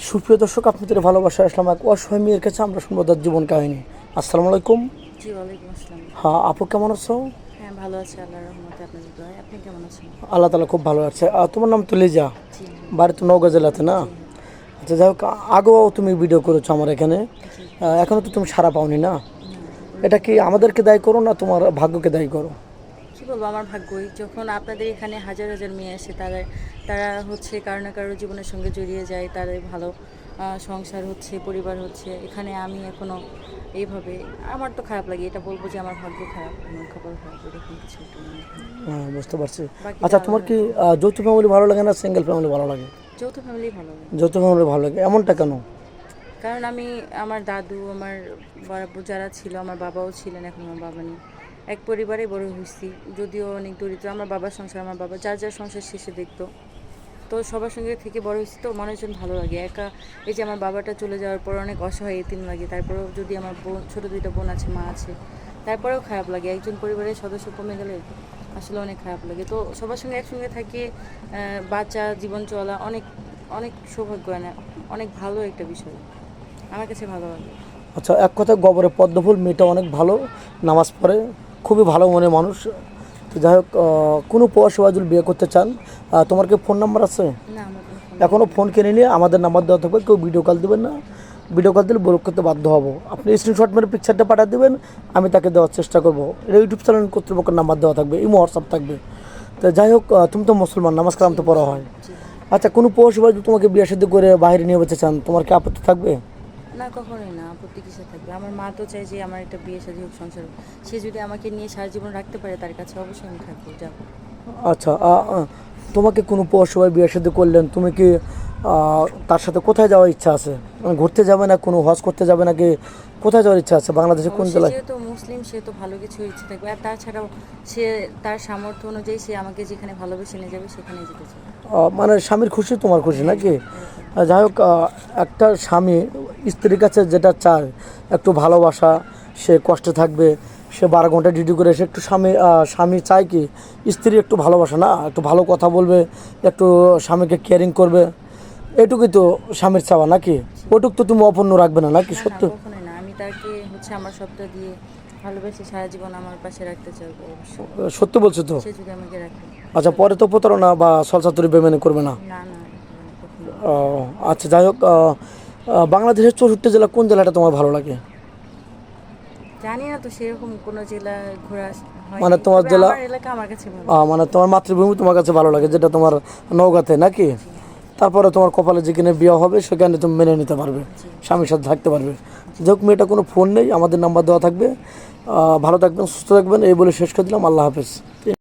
সুপ্রিয় দর্শক, আপনাদের ভালোবাসা আসলাম এক অসহায় মেয়ের কাছে। আমরা শুনবো তার জীবন কাহিনী। আসসালামু আলাইকুম। জি, ওয়ালাইকুম আসসালাম। হ্যাঁ আপু, কেমন আছো? হ্যাঁ, ভালো আছি আল্লাহর রহমতে, আপনাদের দোয়ায়। আপনি কেমন আছেন? আল্লাহ তালা খুব ভালো আছে। তোমার নাম তো লিজা, জি হ্যাঁ। বাড়ি তো নওগাঁ জেলাতে না? জি হ্যাঁ। আচ্ছা, যাই হোক, আগেও তুমি ভিডিও করেছো আমার এখানে, জি। এখনও তো তুমি সাড়া পাওনি না? না। এটা কি আমাদেরকে দায়ী করো না তোমার ভাগ্যকে দায়ী করো? কি বলবো, আমার ভাগ্যই। যখন আপনাদের এখানে হাজার হাজার মেয়ে আসে, তারা হচ্ছে কারো না কারো জীবনের সঙ্গে জড়িয়ে যায়, তাদের ভালো সংসার হচ্ছে, পরিবার হচ্ছে। এখানে আমি এখনও এইভাবে, আমার তো খারাপ লাগে। এটা বলবো যে আমার ভাগ্য খারাপ, আমার কপাল খারাপ, এরকম কিছু একটা মনে হয়। হ্যাঁ, বুঝতে পারছি। বাকিটা আচ্ছা, তোমার আল্লাহর কি যৌথ ফ্যামিলি ভালো লাগে না সিঙ্গেল ফ্যামিলি ভালো লাগে? যৌথ ফ্যামিলি ভালো লাগে। যৌথ ফ্যামিলি ভালো লাগে, এমনটা কেন? কারণ আমি, আমার দাদু, আমার যারা ছিল, আমার বাবাও ছিলেন, এখন আমার বাবা নেই, এক পরিবারে বড় হয়েছি। যদিও অনেক দরিদ্র, আমার বাবার সংসার, আমার বাবা যার যার সংসার শেষে দেখতো। তো সবার সঙ্গে থেকে বড় হয়েছি, তো মানুষজন ভালো লাগে। একা, এই যে আমার বাবাটা চলে যাওয়ার পর অনেক অসহায় এতিম লাগে। তারপরেও যদি আমার বোন, ছোটো দুইটা বোন আছে, মা আছে, তারপরেও খারাপ লাগে। একজন পরিবারের সদস্য কমে গেলে আসলে অনেক খারাপ লাগে। তো সবার সঙ্গে একসঙ্গে থাকে, বাচ্চা জীবন চলা অনেক অনেক সৌভাগ্য, অনেক ভালো একটা বিষয়, আমার কাছে ভালো লাগে। আচ্ছা, এক কথায় গবরে পদ্মফুল, মেয়েটা অনেক ভালো, নামাজ পড়ে, খুবই ভালো মনের মানুষ। তো যাই হোক, কোনো প্রবাসী যদি বিয়ে করতে চান, তোমার কি ফোন নাম্বার আছে? না, আমার কোনো ফোন এখনও ফোন কিনে নিয়ে আমাদের নাম্বার দেওয়া থাকবে, কেউ ভিডিও কল দেবেন না। ভিডিও কল দিলে ব্লক করতে বাধ্য হব। আপনি স্ক্রিনশট মেরে পিকচারটা পাঠিয়ে দেবেন, আমি তাকে দেওয়ার চেষ্টা করবো। ইউটিউব চ্যানেল কর্তৃপক্ষের নাম্বার দেওয়া থাকবে, ইমো হোয়াটসঅ্যাপ থাকবে। তো যাই হোক, তুমি তো মুসলমান, নামাজ কালাম তো পড়া হয়। জি। আচ্ছা, কোনো প্রবাসী যদি তোমাকে বিয়ে শাদী করে বাইরে নিয়ে যেতে চান, তোমার কি আপত্তি থাকবে? না, কখনোই না, আপত্তি কিসে থাকবে। আমার মা তো চাই যে আমার একটা বিয়ে শাদী হোক, সংসার হোক। সে যদি আমাকে নিয়ে সারা জীবন রাখতে পারে, তার কাছে অবশ্যই আমি থাকবো, যাবো। আচ্ছা, তোমাকে কোনো পৌরসভায় বিয়ে শাদী করলেন, তুমি কি তার সাথে কোথায় যাওয়ার ইচ্ছা আছে? ঘুরতে যাবে না, কোনো হজ করতে যাবে নাকি? কোথায় যাওয়ার ইচ্ছা আছে বাংলাদেশে, কোন সে জেলায়? যেহেতু মুসলিম, সে তো ভালো কিছু ইচ্ছে থাকবে। আর তাছাড়াও সে, তার সামর্থ্য অনুযায়ী সে আমাকে যেখানে ভালোবেসে নিয়ে যাবে, সেখানেই যেতে চাই। মানে স্বামীর খুশি তোমার খুশি নাকি? এরকম। যাই হোক, একটা স্বামী স্ত্রীর কাছে যেটা চায়, একটু ভালোবাসা, সে কষ্টে থাকবে, সে 12 ঘন্টা ডিউটি করে এসে একটু স্বামী চায় কি স্ত্রী একটু ভালোবাসা, না একটু ভালো কথা বলবে, একটু স্বামীকে কেয়ারিং করবে, এটুকুই তো স্বামীর চাওয়া নাকি? ওটুক তো তুমি অপূর্ণ রাখবে না নাকি? না না, সত্য? কখনোই না। আমি তাকে হচ্ছে আমার সবটা দিয়ে ভালোবেসে সারা জীবন আমার পাশে রাখতে চাইবো, অবশ্যই। সত্য বলছো তো? সে যদি আমাকে রাখে। আচ্ছা, পরে তো প্রতারণা বা সলসাতুরি বেমেনে করবে না? না না, কখনো। ও, আচ্ছা, যাই হোক, বাংলাদেশের 64 জেলা কোন জেলাটা তোমার ভালো লাগে? জানি না তো, সেরকম কোনো জেলা ঘোরা মানে হয়নি, তোমার তবে জেলা, আমার এলাকা আমার কাছে ভালো। মানে তোমার মাতৃভূমি তোমার কাছে ভালো লাগে, যেটা তোমার নওগাঁতে নাকি? জি তারপরে তোমার কপালে যেখানে বিয়ে হবে সেখানে তুমি মেনে নিতে পারবে, জি। স্বামীর সাথে থাকতে পারবে। যাই হোক, মেয়েটা কোনো ফোন নেই, আমাদের নাম্বার দেওয়া থাকবে। ভালো থাকবেন, সুস্থ থাকবেন, এই বলে শেষ করে দিলাম। আল্লাহ হাফেজ।